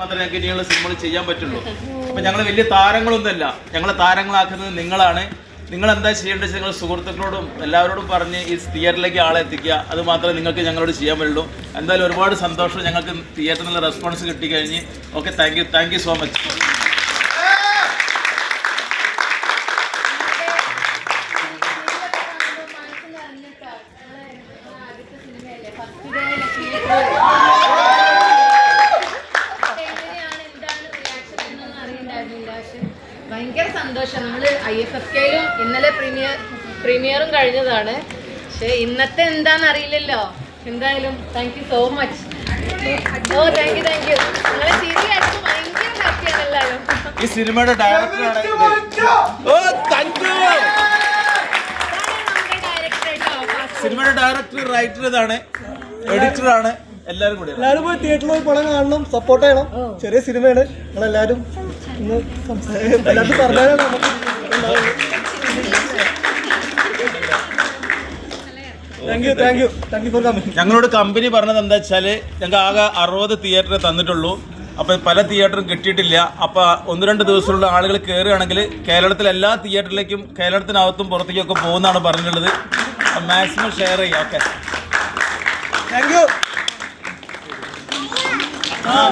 മാത്രമേ ഞങ്ങൾക്ക് ഇനിയുള്ള സിനിമകൾ ചെയ്യാൻ പറ്റുള്ളൂ. അപ്പം ഞങ്ങൾ വലിയ താരങ്ങളൊന്നുമല്ല, ഞങ്ങളെ താരങ്ങളാക്കുന്നത് നിങ്ങളാണ്. നിങ്ങൾ എന്താ ചെയ്യേണ്ടത് വെച്ചാൽ നിങ്ങൾ സുഹൃത്തുക്കളോടും എല്ലാവരോടും പറഞ്ഞ് ഈ തിയേറ്ററിലേക്ക് ആളെ എത്തിക്കുക. അത് മാത്രമേ നിങ്ങൾക്ക് ഞങ്ങളോട് ചെയ്യാൻ പറ്റുള്ളൂ. എന്തായാലും ഒരുപാട് സന്തോഷം, ഞങ്ങൾക്ക് തിയേറ്ററിൽ നിന്ന് റെസ്പോൺസ് കിട്ടിക്കഴിഞ്ഞ്. Okay, thank you so much. ഭയങ്കര സന്തോഷം. നമ്മൾ IFFKയിലും ഇന്നലെ പ്രീമിയറും കഴിഞ്ഞതാണ്. പക്ഷെ ഇന്നത്തെ എന്താന്ന് അറിയില്ലല്ലോ. എന്തായാലും താങ്ക് യു സോ മച്ച്. ഓ താങ്ക് യു നിങ്ങളെ ശരിയായിട്ട് ഭയങ്കര ഹാപ്പിയാണ് എല്ലാവരും. ഈ സിനിമയുടെ ഡയറക്ടറാണ്. സിനിമയുടെ ഡയറക്ടർ, റൈറ്റർ, ഇതാണ് എഡിറ്ററാണ്. എല്ലാവരും പോയി തിയേറ്ററിൽ പോയി പടം കാണണം, സപ്പോർട്ട് ചെയ്യണം. ചെറിയ സിനിമയാണ്. നിങ്ങളെല്ലാവരും ഇന്ന് എല്ലാവരും പറഞ്ഞാലും താങ്ക് യു ഫോർ കമ്മിങ്. ഞങ്ങളോട് കമ്പനി പറഞ്ഞത് എന്താ വെച്ചാൽ ഞങ്ങൾക്ക് ആകെ 60 തിയേറ്റർ തന്നിട്ടുള്ളൂ. അപ്പോൾ പല തിയേറ്ററും കിട്ടിയിട്ടില്ല. അപ്പോൾ 1-2 ദിവസമുള്ള ആളുകൾ കയറുകയാണെങ്കിൽ കേരളത്തിലെ എല്ലാ തിയേറ്ററിലേക്കും കേരളത്തിനകത്തും പുറത്തേക്കൊക്കെ പോകുന്നതാണ് പറഞ്ഞിട്ടുള്ളത്. മാക്സിമം ഷെയർ ചെയ്യുക. Okay, thank U.